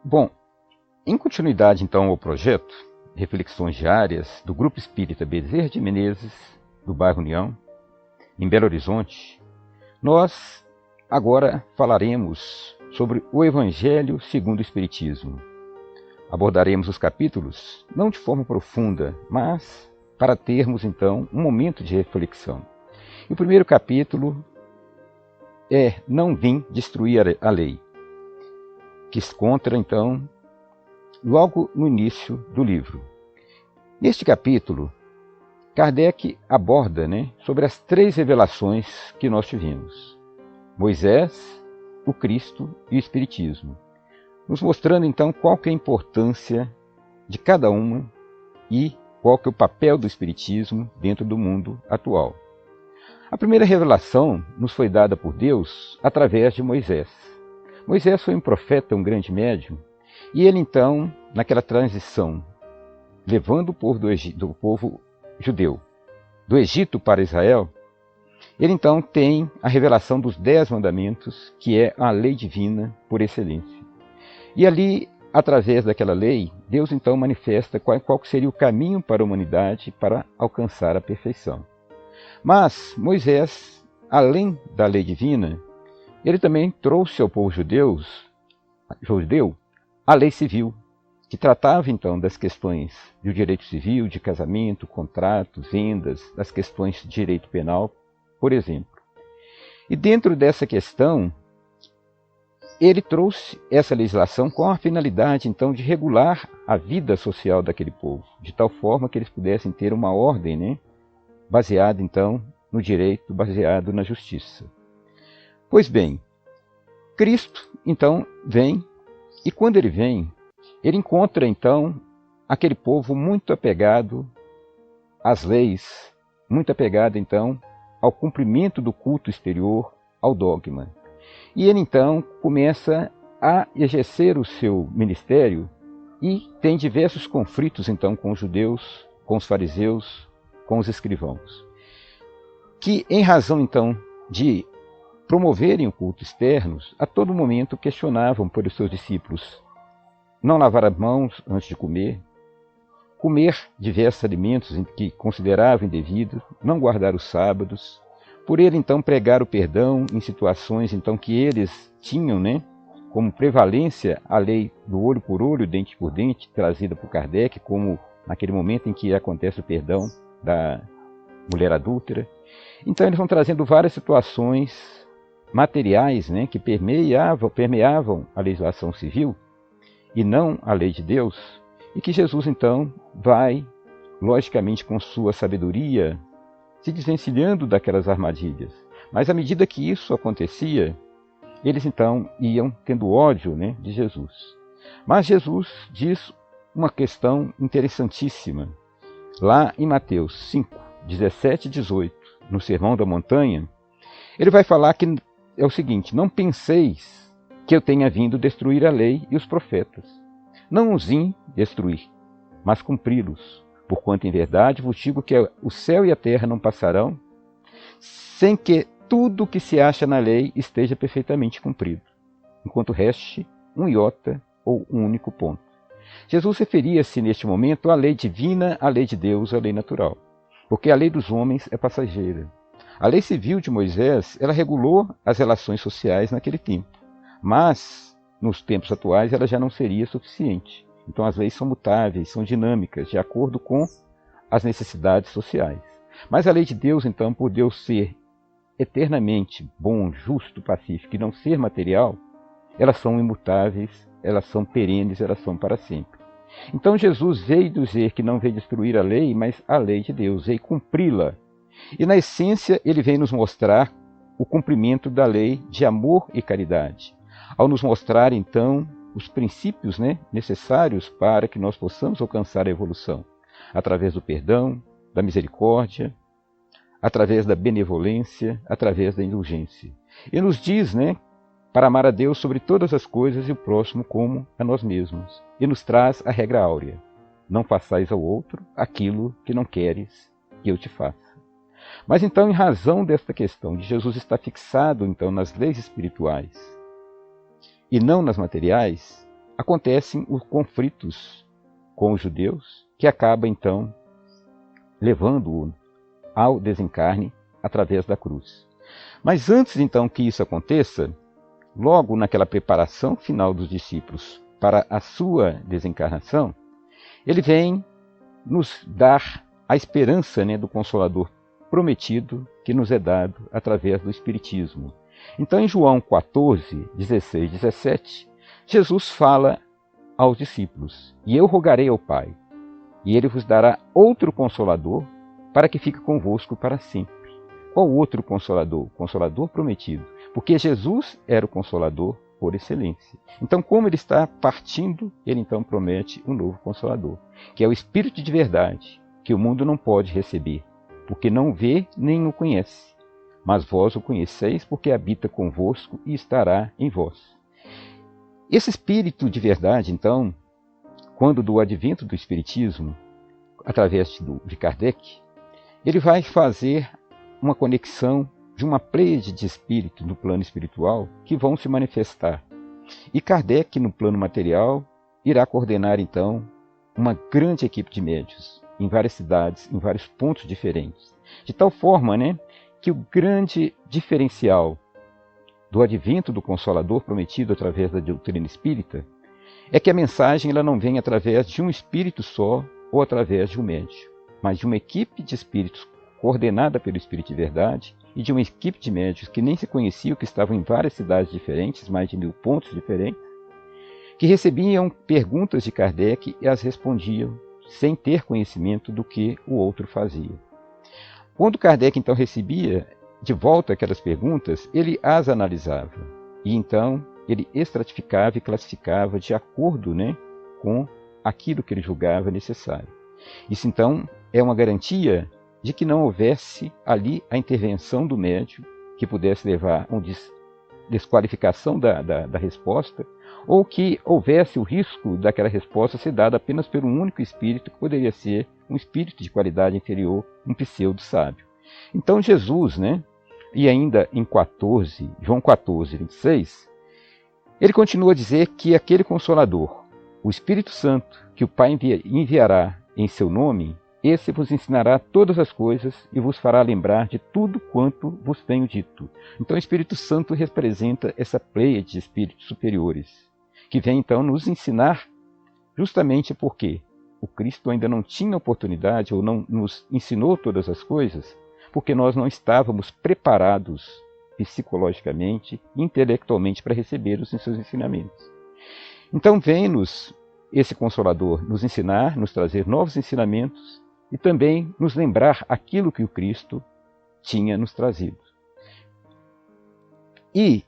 Bom, em continuidade então ao projeto Reflexões Diárias do Grupo Espírita Bezerra de Menezes, do bairro União, em Belo Horizonte, nós agora falaremos sobre o Evangelho segundo o Espiritismo. Abordaremos os capítulos não de forma profunda, mas para termos então um momento de reflexão. E o primeiro capítulo é Não Vim Destruir a Lei, que se encontra então logo no início do livro. Neste capítulo, Kardec aborda sobre as três revelações que nós tivemos: Moisés, o Cristo e o Espiritismo, nos mostrando então qual que é a importância de cada uma e qual que é o papel do Espiritismo dentro do mundo atual. A primeira revelação nos foi dada por Deus através de Moisés. Moisés foi um profeta, um grande médium, e ele então, naquela transição, levando o povo do povo judeu do Egito para Israel, ele então tem a revelação dos 10 mandamentos, que é a lei divina por excelência. E ali, através daquela lei, Deus então manifesta qual seria o caminho para a humanidade para alcançar a perfeição. Mas Moisés, além da lei divina, ele também trouxe ao povo judeu a lei civil, que tratava então das questões do direito civil, de casamento, contrato, vendas, das questões de direito penal, por exemplo. E dentro dessa questão, ele trouxe essa legislação com a finalidade então de regular a vida social daquele povo, de tal forma que eles pudessem ter uma ordem, baseada então no direito, baseado na justiça. Pois bem, Cristo então vem, e quando ele vem, ele encontra então aquele povo muito apegado às leis, muito apegado então ao cumprimento do culto exterior, ao dogma. E ele então começa a exercer o seu ministério e tem diversos conflitos então com os judeus, com os fariseus, com os escrivãos, que em razão então de promoverem o culto externos, a todo momento questionavam por os seus discípulos não lavar as mãos antes de comer diversos alimentos que consideravam indevidos, não guardar os sábados, por ele então pregar o perdão em situações então que eles tinham, como prevalência a lei do olho por olho, dente por dente, trazida por Kardec, como naquele momento em que acontece o perdão da mulher adúltera. Então eles vão trazendo várias situações materiais que permeavam a legislação civil e não a lei de Deus, e que Jesus então vai, logicamente com sua sabedoria, se desvencilhando daquelas armadilhas. Mas à medida que isso acontecia, eles então iam tendo ódio de Jesus. Mas Jesus diz uma questão interessantíssima. Lá em Mateus 5, 17 e 18, no Sermão da Montanha, ele vai falar que é o seguinte: não penseis que eu tenha vindo destruir a lei e os profetas. Não os vim destruir, mas cumpri-los. Porquanto em verdade vos digo que o céu e a terra não passarão, sem que tudo o que se acha na lei esteja perfeitamente cumprido, enquanto reste um iota ou um único ponto. Jesus referia-se neste momento à lei divina, à lei de Deus, à lei natural, porque a lei dos homens é passageira. A lei civil de Moisés, ela regulou as relações sociais naquele tempo, mas nos tempos atuais ela já não seria suficiente. Então as leis são mutáveis, são dinâmicas, de acordo com as necessidades sociais. Mas a lei de Deus, então, por Deus ser eternamente bom, justo, pacífico e não ser material, elas são imutáveis, elas são perenes, elas são para sempre. Então Jesus veio dizer que não veio destruir a lei, mas a lei de Deus, veio cumpri-la. E na essência ele vem nos mostrar o cumprimento da lei de amor e caridade, ao nos mostrar então os princípios necessários para que nós possamos alcançar a evolução, através do perdão, da misericórdia, através da benevolência, através da indulgência. E nos diz para amar a Deus sobre todas as coisas e o próximo como a nós mesmos. E nos traz a regra áurea: não façais ao outro aquilo que não queres que eu te faça. Mas então, em razão desta questão de Jesus estar fixado então nas leis espirituais e não nas materiais, acontecem os conflitos com os judeus, que acaba então levando-o ao desencarne através da cruz. Mas antes então que isso aconteça, logo naquela preparação final dos discípulos para a sua desencarnação, ele vem nos dar a esperança, né, do Consolador prometido que nos é dado através do Espiritismo. Então, em João 14, 16, 17, Jesus fala aos discípulos: "E eu rogarei ao Pai, e ele vos dará outro Consolador, para que fique convosco para sempre." Qual outro Consolador? O Consolador prometido. Porque Jesus era o Consolador por excelência. Então, como ele está partindo, ele então promete um novo Consolador, que é o Espírito de verdade, que o mundo não pode receber, porque não vê nem o conhece. Mas vós o conheceis, porque habita convosco e estará em vós. Esse Espírito de verdade, então, quando do advento do Espiritismo, através de Kardec, ele vai fazer uma conexão de uma pleiade de espíritos no plano espiritual que vão se manifestar. E Kardec, no plano material, irá coordenar, então, uma grande equipe de médiuns em várias cidades, em vários pontos diferentes. De tal forma, né, que o grande diferencial do advento do Consolador prometido através da doutrina espírita é que a mensagem ela não vem através de um espírito só ou através de um médium, mas de uma equipe de espíritos coordenada pelo Espírito de Verdade e de uma equipe de médiuns que nem se conheciam, que estavam em várias cidades diferentes, mais de 1000 pontos diferentes, que recebiam perguntas de Kardec e as respondiam sem ter conhecimento do que o outro fazia. Quando Kardec então recebia de volta aquelas perguntas, ele as analisava e então ele estratificava e classificava de acordo, né, com aquilo que ele julgava necessário. Isso então é uma garantia de que não houvesse ali a intervenção do médium que pudesse levar a uma desqualificação da resposta, ou que houvesse o risco daquela resposta ser dada apenas por um único espírito, que poderia ser um espírito de qualidade inferior, um pseudo-sábio. Então Jesus, né, e ainda em João 14, 26, ele continua a dizer que aquele Consolador, o Espírito Santo, que o Pai enviará em seu nome, esse vos ensinará todas as coisas e vos fará lembrar de tudo quanto vos tenho dito. Então o Espírito Santo representa essa pleiade de espíritos superiores, que vem então nos ensinar justamente porque o Cristo ainda não tinha oportunidade ou não nos ensinou todas as coisas, porque nós não estávamos preparados psicologicamente, intelectualmente para receber os seus ensinamentos. Então vem-nos esse Consolador nos ensinar, nos trazer novos ensinamentos e também nos lembrar aquilo que o Cristo tinha nos trazido. E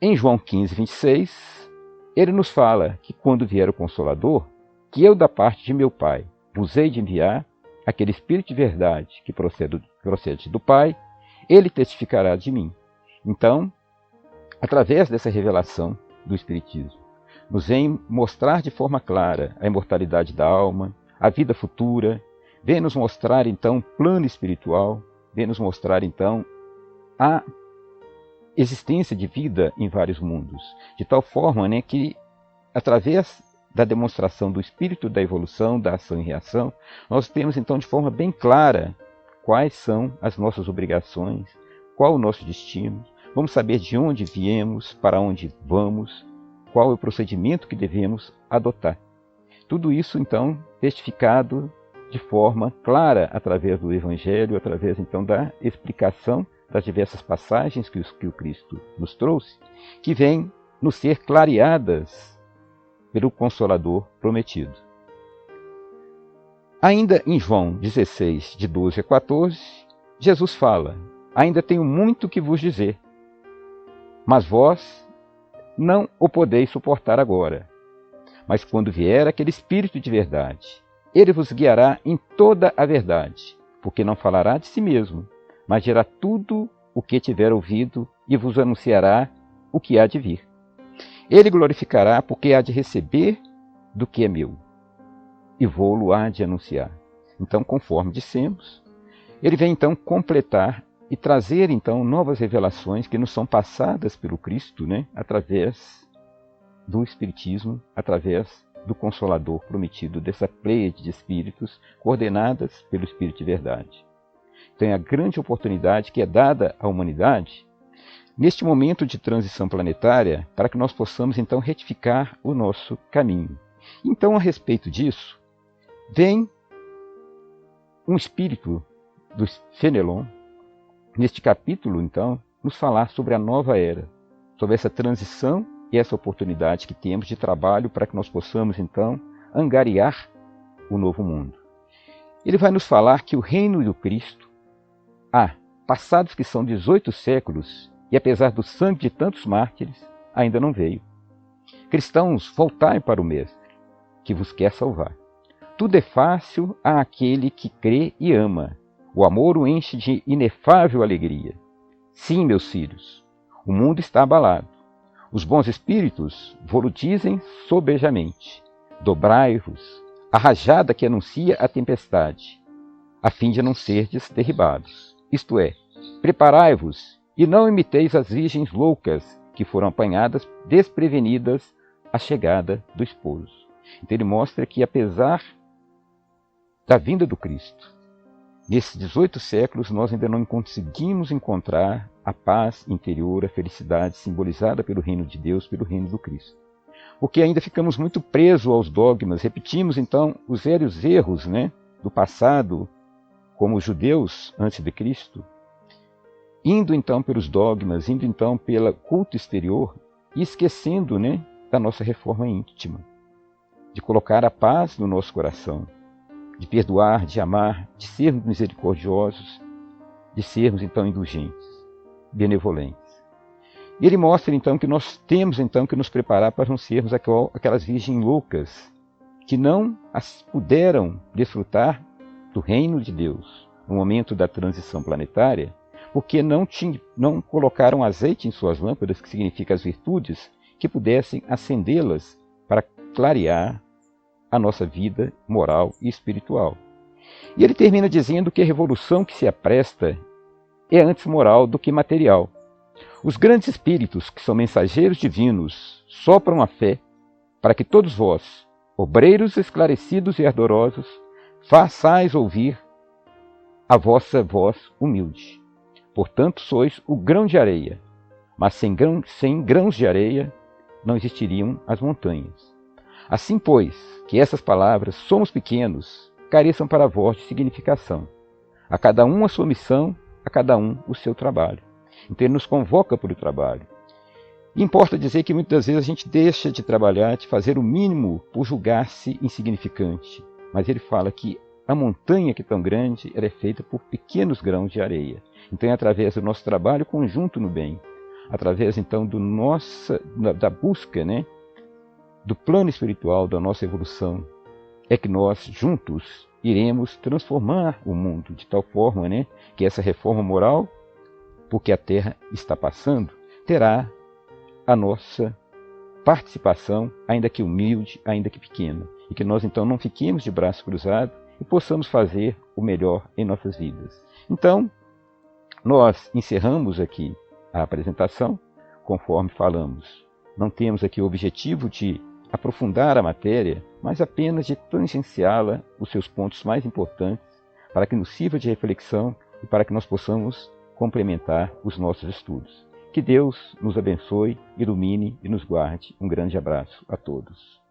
em João 15, 26, ele nos fala que quando vier o Consolador, que eu da parte de meu Pai vos hei de enviar, aquele Espírito de verdade que procede do Pai, ele testificará de mim. Então, através dessa revelação do Espiritismo, nos vem mostrar de forma clara a imortalidade da alma, a vida futura, vem nos mostrar então o plano espiritual, vem nos mostrar então a existência de vida em vários mundos, de tal forma, né, que através da demonstração do espírito da evolução, da ação e reação, nós temos então de forma bem clara quais são as nossas obrigações, qual o nosso destino, vamos saber de onde viemos, para onde vamos, qual é o procedimento que devemos adotar. Tudo isso então testificado de forma clara através do Evangelho, através então da explicação das diversas passagens que o Cristo nos trouxe, que vêm nos ser clareadas pelo Consolador prometido. Ainda em João 16, de 12 a 14, Jesus fala: ainda tenho muito que vos dizer, mas vós não o podeis suportar agora. Mas quando vier aquele Espírito de verdade, ele vos guiará em toda a verdade, porque não falará de si mesmo, mas dirá tudo o que tiver ouvido e vos anunciará o que há de vir. Ele glorificará porque há de receber do que é meu, e vou-lo há de anunciar. Então, conforme dissemos, ele vem então completar e trazer então novas revelações que nos são passadas pelo Cristo, né, através do Espiritismo através do Consolador prometido, dessa pleiade de espíritos coordenadas pelo Espírito de Verdade. Então é a grande oportunidade que é dada à humanidade neste momento de transição planetária para que nós possamos então retificar o nosso caminho. Então, a respeito disso, vem um espírito do Fenelon, neste capítulo, então, nos falar sobre a nova era, sobre essa transição e essa oportunidade que temos de trabalho para que nós possamos, então, angariar o novo mundo. Ele vai nos falar que o reino do Cristo, passados que são 18 séculos, e apesar do sangue de tantos mártires, ainda não veio. Cristãos, voltai para o Mestre, que vos quer salvar. Tudo é fácil àquele que crê e ama. O amor o enche de inefável alegria. Sim, meus filhos, o mundo está abalado. Os bons espíritos vos dizem sobejamente: dobrai-vos, a rajada que anuncia a tempestade, a fim de não serdes derribados. Isto é, preparai-vos e não imiteis as virgens loucas que foram apanhadas desprevenidas à chegada do esposo. Então ele mostra que, apesar da vinda do Cristo, nesses 18 séculos nós ainda não conseguimos encontrar a paz interior, a felicidade simbolizada pelo reino de Deus, pelo reino do Cristo. Porque ainda ficamos muito presos aos dogmas, repetimos então os velhos erros, do passado, como os judeus antes de Cristo, indo então pelos dogmas, indo então pelo culto exterior e esquecendo da nossa reforma íntima, de colocar a paz no nosso coração, de perdoar, de amar, de sermos misericordiosos, de sermos então indulgentes, benevolentes. E ele mostra então que nós temos então que nos preparar para não sermos aquelas virgens loucas que não puderam desfrutar do reino de Deus no momento da transição planetária, porque não colocaram azeite em suas lâmpadas, que significa as virtudes, que pudessem acendê-las para clarear a nossa vida moral e espiritual. E ele termina dizendo que a revolução que se apresta é antes moral do que material. Os grandes espíritos, que são mensageiros divinos, sopram a fé para que todos vós, obreiros esclarecidos e ardorosos, façais ouvir a vossa voz humilde. Portanto, sois o grão de areia, mas sem grãos de areia não existiriam as montanhas. Assim, pois, que essas palavras, somos pequenos, careçam para vós de significação. A cada um a sua missão, a cada um o seu trabalho. Então ele nos convoca para o trabalho. E importa dizer que muitas vezes a gente deixa de trabalhar, de fazer o mínimo por julgar-se insignificante. Mas ele fala que a montanha que é tão grande, ela é feita por pequenos grãos de areia. Então é através do nosso trabalho conjunto no bem, através então da busca, do plano espiritual, da nossa evolução, é que nós juntos iremos transformar o mundo de tal forma, que essa reforma moral, porque a Terra está passando, terá a nossa participação, ainda que humilde, ainda que pequena, e que nós então não fiquemos de braço cruzado e possamos fazer o melhor em nossas vidas. Então, nós encerramos aqui a apresentação, conforme falamos. Não temos aqui o objetivo de aprofundar a matéria, mas apenas de tangenciá-la, os seus pontos mais importantes, para que nos sirva de reflexão e para que nós possamos complementar os nossos estudos. Que Deus nos abençoe, ilumine e nos guarde. Um grande abraço a todos.